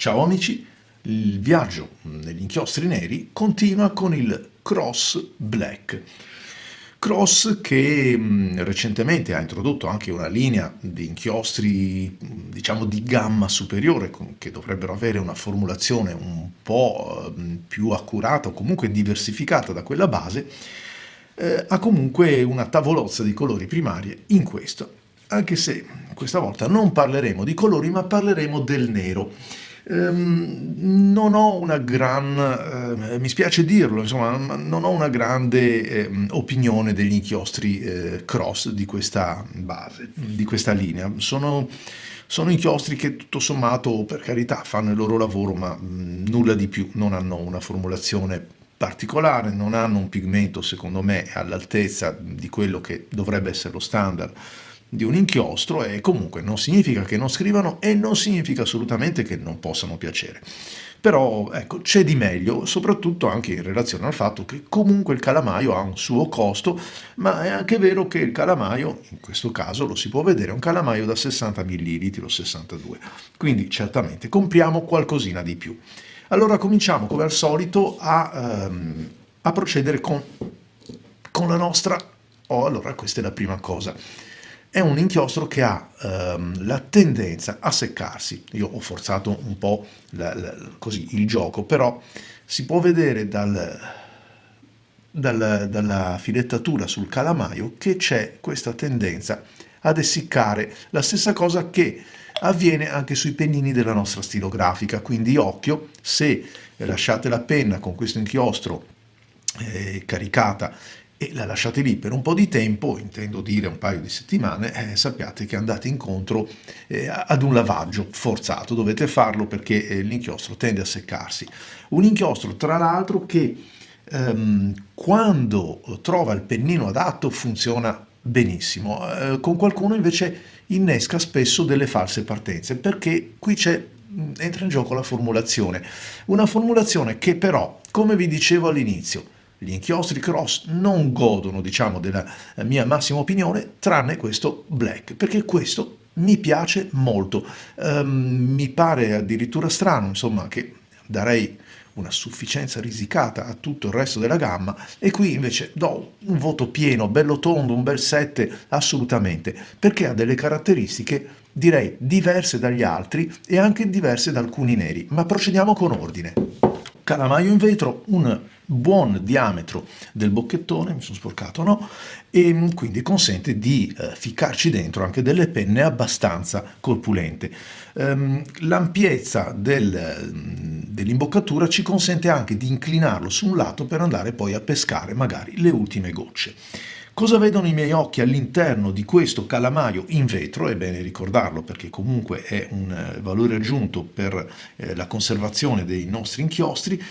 Ciao amici, il viaggio negli inchiostri neri continua con il Cross Black. Cross che recentemente ha introdotto anche una linea di inchiostri, diciamo, di gamma superiore, che dovrebbero avere una formulazione un po' più accurata o comunque diversificata da quella base, ha comunque una tavolozza di colori primarie in questo, anche se questa volta non parleremo di colori ma parleremo del nero. Non ho una mi spiace dirlo, insomma, non ho una grande opinione degli inchiostri cross di questa base, di questa linea. Sono inchiostri che tutto sommato, per carità, fanno il loro lavoro, ma nulla di più, non hanno una formulazione particolare, non hanno un pigmento, secondo me, all'altezza di quello che dovrebbe essere lo standard di un inchiostro, e comunque non significa che non scrivano e non significa assolutamente che non possano piacere. Però ecco, c'è di meglio, soprattutto anche in relazione al fatto che comunque il calamaio ha un suo costo, ma è anche vero che il calamaio, in questo caso lo si può vedere, è un calamaio da 60 ml o 62, quindi certamente compriamo qualcosina di più. Allora cominciamo come al solito a procedere con la nostra... Oh, allora questa è la prima cosa. È un inchiostro che ha la tendenza a seccarsi. Io ho forzato un po' così il gioco, però si può vedere dalla filettatura sul calamaio che c'è questa tendenza ad essiccare, la stessa cosa che avviene anche sui pennini della nostra stilografica, quindi occhio se lasciate la penna con questo inchiostro caricata e la lasciate lì per un po' di tempo, intendo dire un paio di settimane, sappiate che andate incontro ad un lavaggio forzato, dovete farlo perché l'inchiostro tende a seccarsi. Un inchiostro tra l'altro che quando trova il pennino adatto funziona benissimo, con qualcuno invece innesca spesso delle false partenze, perché qui entra in gioco la formulazione, una formulazione che però, come vi dicevo all'inizio, gli inchiostri cross non godono, diciamo, della mia massima opinione, tranne questo black, perché questo mi piace molto. Mi pare addirittura strano, insomma, che darei una sufficienza risicata a tutto il resto della gamma, e qui invece do un voto pieno, bello tondo, un bel 7 assolutamente, perché ha delle caratteristiche direi diverse dagli altri e anche diverse da alcuni neri, ma procediamo con ordine. Calamaio in vetro, un buon diametro del bocchettone, mi sono sporcato, no? E quindi consente di ficcarci dentro anche delle penne abbastanza corpulente. L'ampiezza dell'imboccatura ci consente anche di inclinarlo su un lato per andare poi a pescare magari le ultime gocce. Cosa vedono i miei occhi all'interno di questo calamaio in vetro? È bene ricordarlo perché comunque è un valore aggiunto per la conservazione dei nostri inchiostri.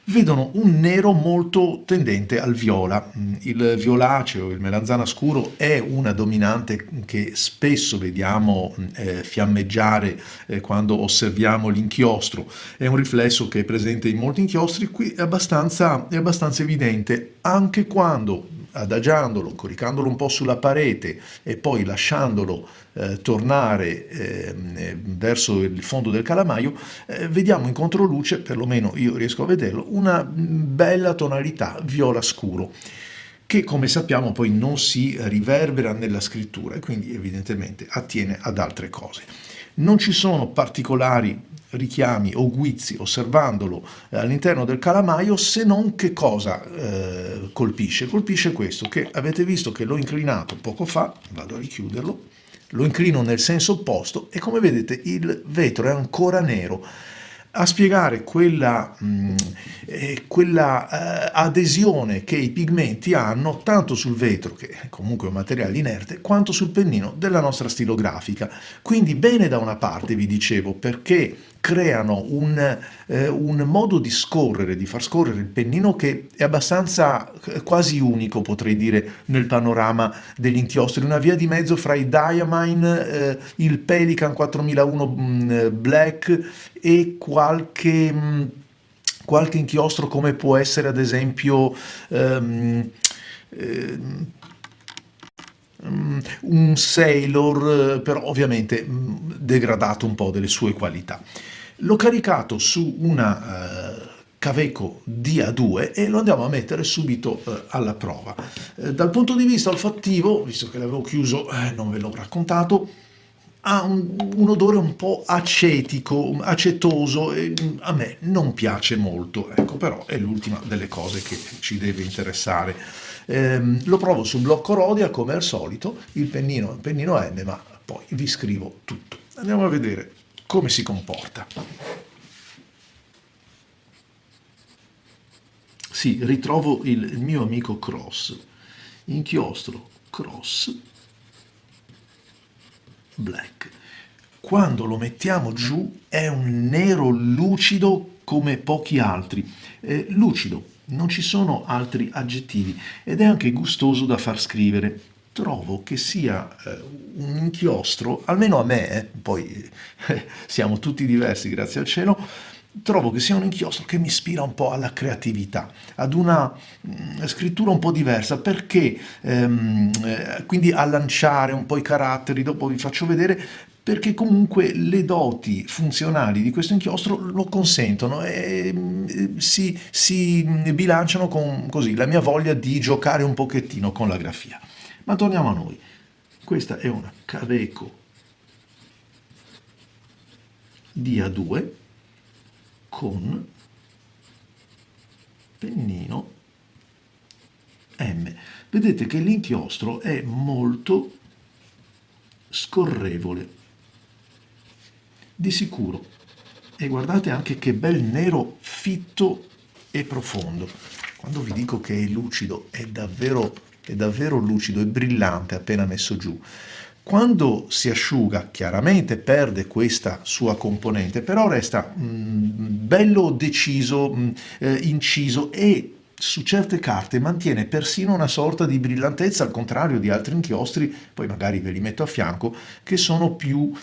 Vedono un nero molto tendente al viola. Il violaceo, il melanzana scuro è una dominante che spesso vediamo fiammeggiare quando osserviamo l'inchiostro. È un riflesso che è presente in molti inchiostri, qui è abbastanza evidente, anche quando adagiandolo, coricandolo un po' sulla parete e poi lasciandolo tornare verso il fondo del calamaio, vediamo in controluce, perlomeno io riesco a vederlo, una bella tonalità viola scuro, che come sappiamo poi non si riverbera nella scrittura e quindi evidentemente attiene ad altre cose. Non ci sono particolari richiami o guizzi osservandolo all'interno del calamaio, se non che cosa colpisce? Colpisce questo, che avete visto che l'ho inclinato poco fa, vado a richiuderlo, lo inclino nel senso opposto e come vedete il vetro è ancora nero. A spiegare quella adesione che i pigmenti hanno tanto sul vetro, che è comunque un materiale inerte, quanto sul pennino della nostra stilografica. Quindi bene da una parte, vi dicevo, perché creano un modo di scorrere, di far scorrere il pennino che è abbastanza quasi unico, potrei dire, nel panorama degli inchiostri, una via di mezzo fra i Diamine, il Pelikan 4001 Black e qualche inchiostro come può essere ad esempio un Sailor, però ovviamente degradato un po' delle sue qualità. L'ho caricato su una Kaweco DA2 e lo andiamo a mettere subito alla prova. Dal punto di vista olfattivo, visto che l'avevo chiuso, non ve l'ho raccontato, ha un odore un po' acetico, acetoso, e a me non piace molto, ecco, però è l'ultima delle cose che ci deve interessare. Lo provo sul blocco Rhodia come al solito, il pennino è un pennino M, ma poi vi scrivo tutto. Andiamo a vedere come si comporta. Sì, ritrovo il mio amico Cross, inchiostro Cross Black. Quando lo mettiamo giù è un nero lucido come pochi altri, lucido, non ci sono altri aggettivi ed è anche gustoso da far scrivere. Trovo che sia un inchiostro, almeno a me, poi siamo tutti diversi grazie al cielo, trovo che sia un inchiostro che mi ispira un po' alla creatività, ad una scrittura un po' diversa, perché quindi a lanciare un po' i caratteri, dopo vi faccio vedere, perché comunque le doti funzionali di questo inchiostro lo consentono e si bilanciano con così la mia voglia di giocare un pochettino con la grafia. Ma torniamo a noi. Questa è una Kaweco DA2 con pennino M. Vedete che l'inchiostro è molto scorrevole, di sicuro. E guardate anche che bel nero fitto e profondo. Quando vi dico che è lucido, è davvero lucido e brillante appena messo giù. Quando si asciuga, chiaramente perde questa sua componente, però resta bello deciso, inciso e su certe carte mantiene persino una sorta di brillantezza, al contrario di altri inchiostri, poi magari ve li metto a fianco, che sono più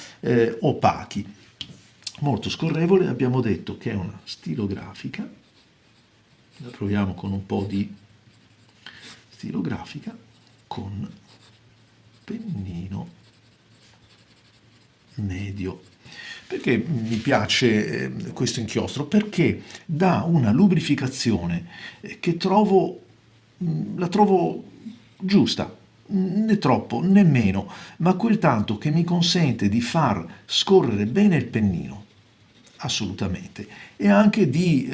opachi. Molto scorrevole, abbiamo detto che è una stilografica, la proviamo con un po' di stilografica, con pennino medio. Perché mi piace questo inchiostro? Perché dà una lubrificazione che la trovo giusta, né troppo né meno, ma quel tanto che mi consente di far scorrere bene il pennino, assolutamente, e anche di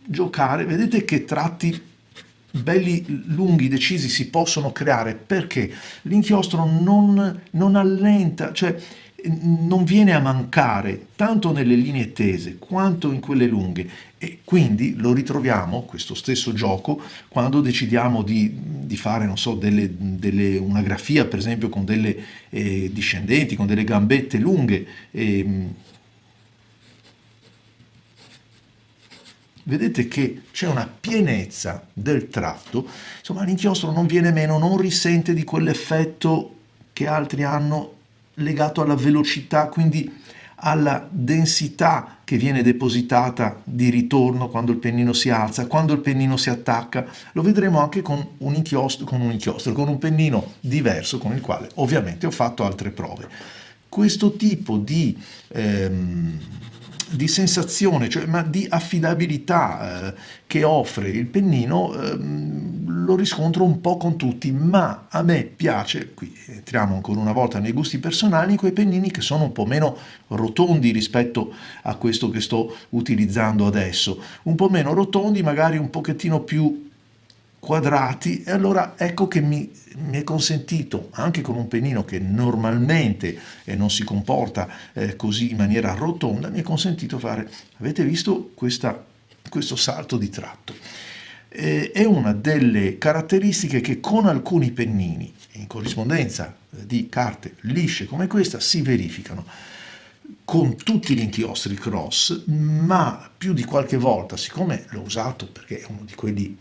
giocare. Vedete che tratti belli lunghi, decisi si possono creare perché l'inchiostro non allenta, cioè non viene a mancare tanto nelle linee tese quanto in quelle lunghe, e quindi lo ritroviamo, questo stesso gioco, quando decidiamo di fare, non so, una grafia per esempio con delle discendenti, con delle gambette lunghe. Vedete che c'è una pienezza del tratto, insomma l'inchiostro non viene meno, non risente di quell'effetto che altri hanno legato alla velocità, quindi alla densità che viene depositata di ritorno quando il pennino si alza, quando il pennino si attacca. Lo vedremo anche con un con un pennino diverso con il quale ovviamente ho fatto altre prove. Questo tipo di sensazione, cioè, ma di affidabilità che offre il pennino, lo riscontro un po' con tutti, ma a me piace, qui entriamo ancora una volta nei gusti personali, quei pennini che sono un po' meno rotondi rispetto a questo che sto utilizzando adesso, un po' meno rotondi, magari un pochettino più quadrati, e allora ecco che mi è consentito, anche con un pennino che normalmente non si comporta così in maniera rotonda, mi è consentito fare, avete visto questo salto di tratto. È una delle caratteristiche che con alcuni pennini, in corrispondenza di carte lisce come questa, si verificano. con tutti gli inchiostri cross, ma più di qualche volta, siccome l'ho usato perché è uno di quelli,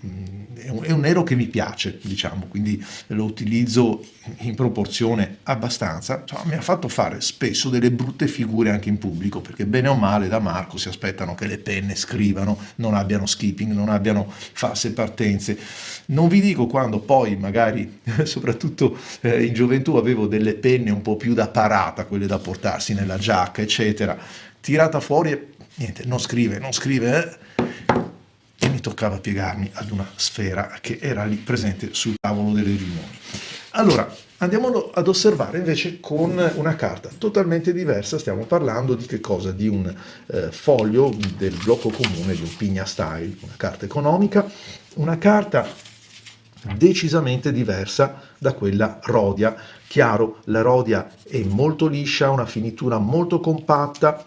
è un nero che mi piace, diciamo, quindi lo utilizzo in proporzione abbastanza, insomma, mi ha fatto fare spesso delle brutte figure anche in pubblico, perché bene o male da Marco si aspettano che le penne scrivano, non abbiano skipping, non abbiano false partenze. Non vi dico quando poi magari, soprattutto in gioventù, avevo delle penne un po' più da parata, quelle da portarsi nella giacca, eccetera, tirata fuori e niente, non scrive, e mi toccava piegarmi ad una sfera che era lì presente sul tavolo delle riunioni. Allora, andiamo ad osservare invece con una carta totalmente diversa. Stiamo parlando di che cosa? Di un foglio del blocco comune di un Pigna Style, una carta economica, una carta decisamente diversa da quella Rhodia. Chiaro, la Rhodia è molto liscia, una finitura molto compatta,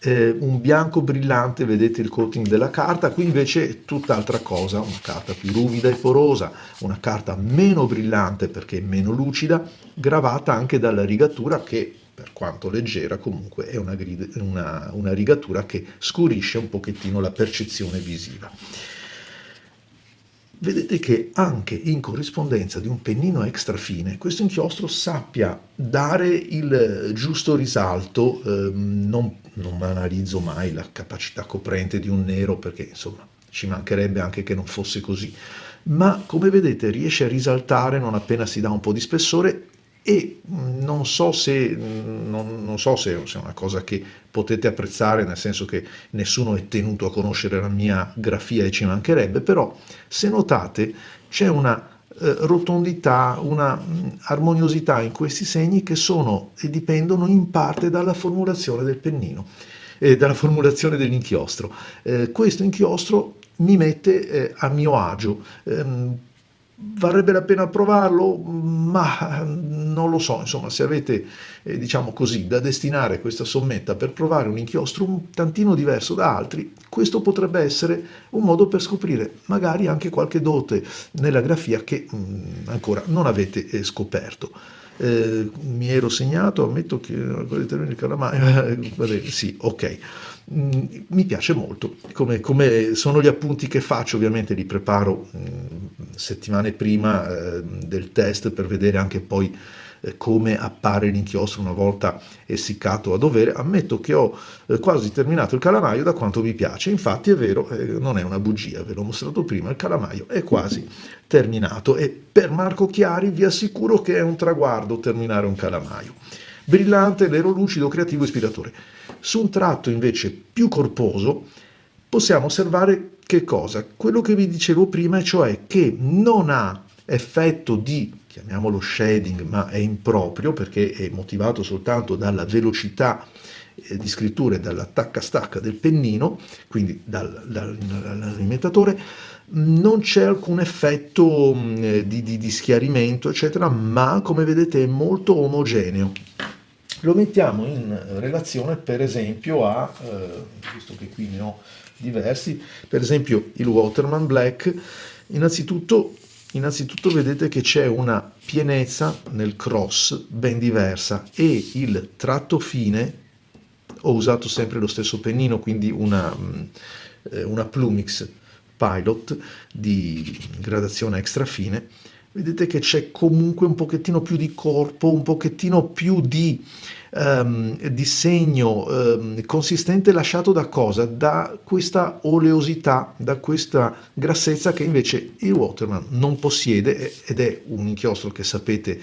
un bianco brillante, vedete il coating della carta. Qui invece è tutt'altra cosa, una carta più ruvida e porosa, una carta meno brillante perché è meno lucida, gravata anche dalla rigatura che, per quanto leggera, comunque è una rigatura che scurisce un pochettino la percezione visiva. Vedete che anche in corrispondenza di un pennino extra fine questo inchiostro sappia dare il giusto risalto. Non analizzo mai la capacità coprente di un nero perché insomma ci mancherebbe anche che non fosse così, ma come vedete riesce a risaltare non appena si dà un po' di spessore. E non so se è una cosa che potete apprezzare, nel senso che nessuno è tenuto a conoscere la mia grafia e ci mancherebbe, però se notate c'è una rotondità, una armoniosità in questi segni che sono e dipendono in parte dalla formulazione del pennino e dalla formulazione dell'inchiostro. Questo inchiostro mi mette a mio agio. Varrebbe la pena provarlo, ma non lo so, insomma, se avete, diciamo così, da destinare questa sommetta per provare un inchiostro un tantino diverso da altri, questo potrebbe essere un modo per scoprire magari anche qualche dote nella grafia che ancora non avete scoperto. Mi ero segnato, ammetto che il calamaio, sì, ok. Mi piace molto, come sono gli appunti che faccio, ovviamente li preparo settimane prima del test per vedere anche poi come appare l'inchiostro una volta essiccato a dovere. Ammetto che ho quasi terminato il calamaio da quanto mi piace, infatti è vero, non è una bugia, ve l'ho mostrato prima, il calamaio è quasi terminato e per Marco Chiari vi assicuro che è un traguardo terminare un calamaio. Brillante, nero lucido, creativo, ispiratore. Su un tratto invece più corposo possiamo osservare che cosa? Quello che vi dicevo prima, cioè che non ha effetto di, chiamiamolo shading, ma è improprio perché è motivato soltanto dalla velocità di scrittura e dall'attacca-stacca del pennino, quindi dall'alimentatore. Non c'è alcun effetto di schiarimento, eccetera, ma come vedete è molto omogeneo. Lo mettiamo in relazione per esempio a, visto che qui ne ho diversi, per esempio il Waterman Black. Innanzitutto vedete che c'è una pienezza nel cross ben diversa e il tratto fine, ho usato sempre lo stesso pennino, quindi una Plumix Pilot di gradazione extra fine. Vedete che c'è comunque un pochettino più di corpo, un pochettino più di segno consistente lasciato da cosa? Da questa oleosità, da questa grassezza che invece il Waterman non possiede ed è un inchiostro che sapete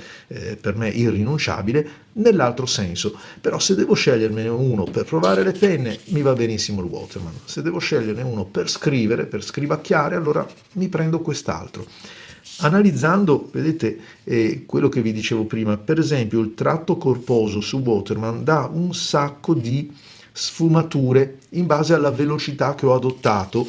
per me irrinunciabile nell'altro senso. Però se devo sceglierne uno per provare le penne mi va benissimo il Waterman, se devo sceglierne uno per scrivere, per scrivacchiare, allora mi prendo quest'altro. Analizzando, vedete, quello che vi dicevo prima, per esempio il tratto corposo su Waterman dà un sacco di sfumature in base alla velocità che ho adottato.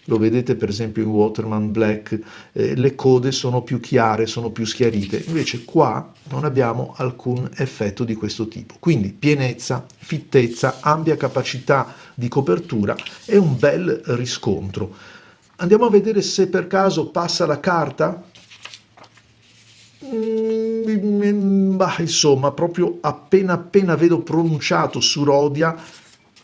Lo vedete per esempio in Waterman Black, le code sono più chiare, sono più schiarite, invece qua non abbiamo alcun effetto di questo tipo. Quindi pienezza, fittezza, ampia capacità di copertura e un bel riscontro. Andiamo a vedere se per caso passa la carta. bah, insomma, proprio appena appena vedo pronunciato su Rodia,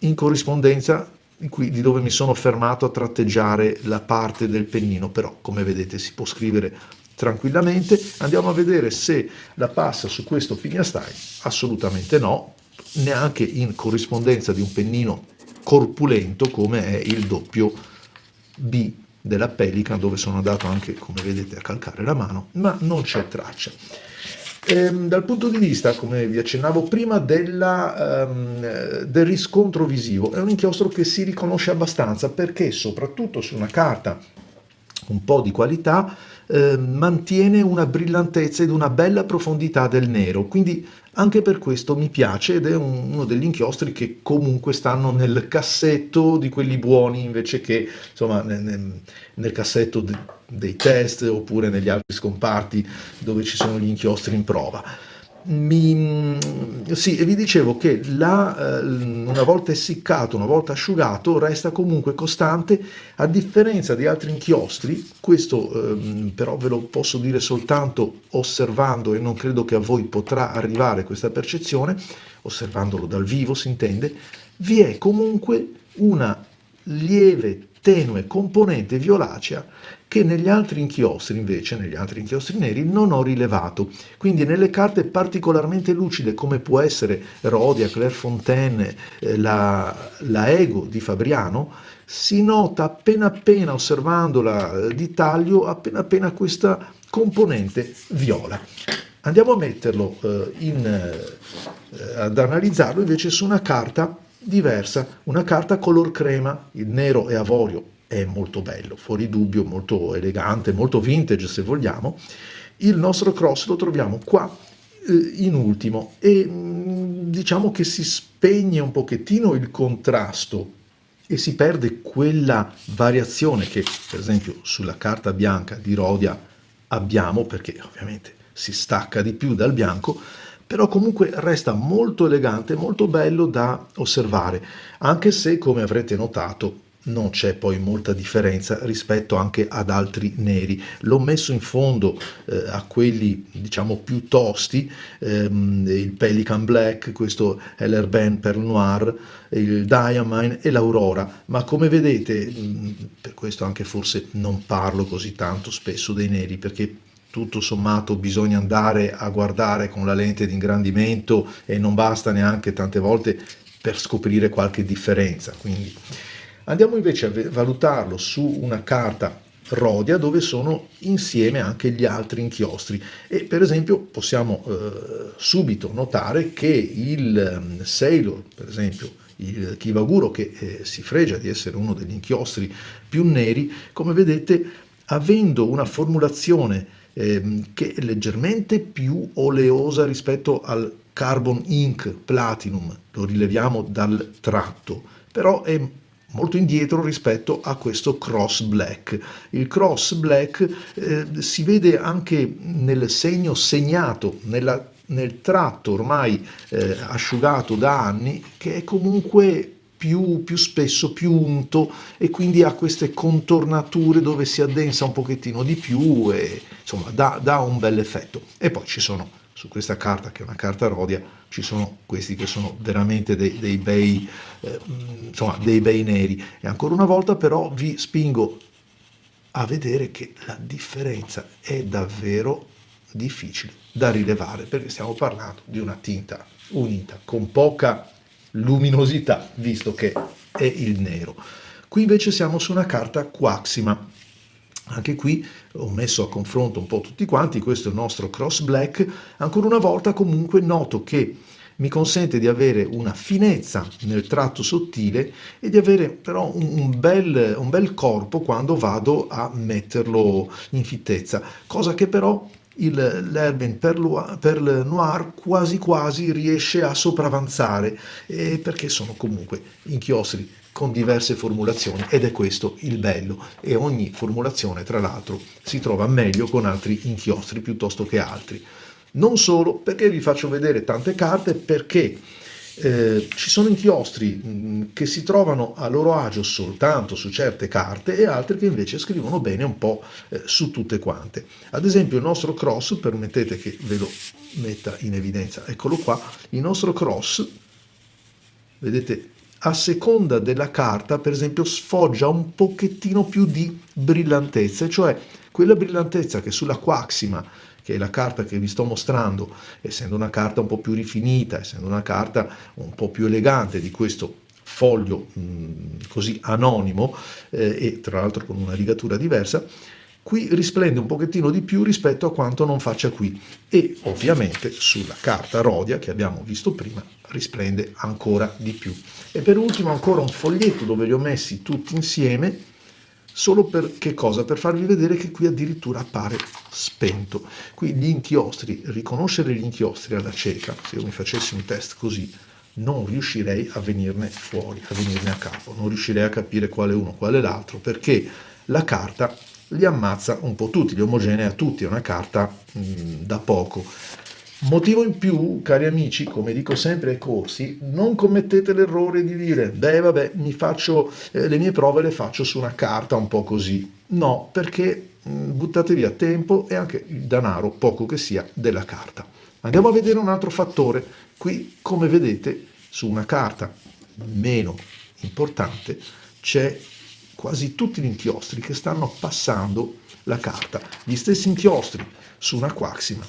in corrispondenza di dove mi sono fermato a tratteggiare la parte del pennino, però come vedete si può scrivere tranquillamente. Andiamo a vedere se la passa su questo pignastai. Assolutamente no, neanche in corrispondenza di un pennino corpulento come è il doppio B della Pelican, dove sono andato anche, come vedete, a calcare la mano, ma non c'è traccia. Dal punto di vista, come vi accennavo prima, del riscontro visivo, è un inchiostro che si riconosce abbastanza, perché soprattutto su una carta un po' di qualità mantiene una brillantezza ed una bella profondità del nero, quindi anche per questo mi piace, ed è uno degli inchiostri che comunque stanno nel cassetto di quelli buoni, invece che insomma nel cassetto dei test oppure negli altri scomparti dove ci sono gli inchiostri in prova. Sì, e vi dicevo che una volta essiccato, una volta asciugato, resta comunque costante, a differenza di altri inchiostri. Questo però ve lo posso dire soltanto osservando, e non credo che a voi potrà arrivare questa percezione, osservandolo dal vivo si intende. Vi è comunque una lieve, tenue componente violacea che negli altri inchiostri, invece, negli altri inchiostri neri, non ho rilevato. Quindi nelle carte particolarmente lucide, come può essere Rhodia, Clairefontaine, la Ego di Fabriano, si nota appena appena, osservandola di taglio, appena appena questa componente viola. Andiamo a metterlo, ad analizzarlo invece su una carta diversa, una carta color crema. Il nero e avorio è molto bello, fuori dubbio, molto elegante, molto vintage se vogliamo. Il nostro cross lo troviamo qua in ultimo, e diciamo che si spegne un pochettino il contrasto e si perde quella variazione che per esempio sulla carta bianca di Rhodia abbiamo, perché ovviamente si stacca di più dal bianco, però comunque resta molto elegante, molto bello da osservare, anche se, come avrete notato, non c'è poi molta differenza rispetto anche ad altri neri. L'ho messo in fondo a quelli diciamo più tosti, il Pelican Black, questo Hellerben Pearl Noir, il Diamine e l'Aurora, ma come vedete, per questo anche forse non parlo così tanto spesso dei neri, perché tutto sommato bisogna andare a guardare con la lente di ingrandimento e non basta neanche tante volte per scoprire qualche differenza. Quindi andiamo invece a valutarlo su una carta Rhodia dove sono insieme anche gli altri inchiostri, e per esempio possiamo subito notare che il Sailor, per esempio il Kivaguro, che si fregia di essere uno degli inchiostri più neri, come vedete, avendo una formulazione che è leggermente più oleosa rispetto al Carbon Ink Platinum, lo rileviamo dal tratto, però è molto indietro rispetto a questo Cross Black. Il Cross Black si vede anche nel segno segnato, nel tratto ormai asciugato da anni, che è comunque più spesso, più unto, e quindi ha queste contornature dove si addensa un pochettino di più e insomma dà un bel effetto. E poi ci sono, su questa carta, che è una carta Rhodia, ci sono questi che sono veramente dei bei neri. E ancora una volta però vi spingo a vedere che la differenza è davvero difficile da rilevare, perché stiamo parlando di una tinta unita con poca luminosità, visto che è il nero. Qui invece siamo su una carta Quaxima. Anche qui ho messo a confronto un po' tutti quanti. Questo è il nostro Cross Black. Ancora una volta comunque noto che mi consente di avere una finezza nel tratto sottile e di avere però un bel corpo quando vado a metterlo in fittezza, cosa che però l'Herbin Pearl Noir quasi quasi riesce a sopravanzare, perché sono comunque inchiostri con diverse formulazioni, ed è questo il bello, e ogni formulazione tra l'altro si trova meglio con altri inchiostri piuttosto che altri. Non solo, perché vi faccio vedere tante carte, perché Ci sono inchiostri che si trovano a loro agio soltanto su certe carte e altri che invece scrivono bene un po' su tutte quante. Ad esempio il nostro cross, permettete che ve lo metta in evidenza, eccolo qua, il nostro cross, vedete, a seconda della carta, per esempio, sfoggia un pochettino più di brillantezza, cioè quella brillantezza che sulla Quaxima, che è la carta che vi sto mostrando, essendo una carta un po' più rifinita, essendo una carta un po' più elegante di questo foglio così anonimo e tra l'altro con una rigatura diversa, qui risplende un pochettino di più rispetto a quanto non faccia qui, e ovviamente sulla carta Rhodia che abbiamo visto prima risplende ancora di più. E per ultimo ancora un foglietto dove li ho messi tutti insieme, solo per che cosa? Per farvi vedere che qui addirittura appare spento. Qui gli inchiostri, riconoscere gli inchiostri alla cieca, se io mi facessi un test così, non riuscirei a venirne fuori, a venirne a capo, non riuscirei a capire quale uno, quale l'altro, perché la carta li ammazza un po' tutti, li omogenea tutti, è una carta da poco. Motivo in più, cari amici, come dico sempre ai corsi, non commettete l'errore di dire, beh vabbè, mi faccio le mie prove le faccio su una carta un po' così. No, perché buttate via tempo e anche il denaro, poco che sia, della carta. Andiamo a vedere un altro fattore. Qui, come vedete, su una carta meno importante c'è quasi tutti gli inchiostri che stanno passando la carta. Gli stessi inchiostri su una Quaxima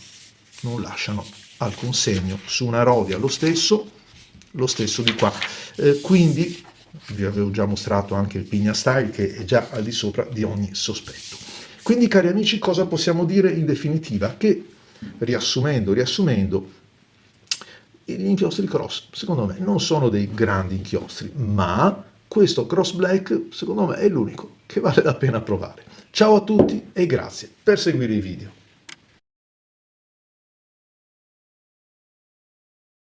non lasciano alcun segno, su una Rhodia lo stesso di qua. Quindi vi avevo già mostrato anche il Pigna Style che è già al di sopra di ogni sospetto. Quindi cari amici, cosa possiamo dire in definitiva? Che riassumendo, gli inchiostri cross secondo me non sono dei grandi inchiostri, ma questo cross black secondo me è l'unico che vale la pena provare. Ciao a tutti e grazie per seguire i video.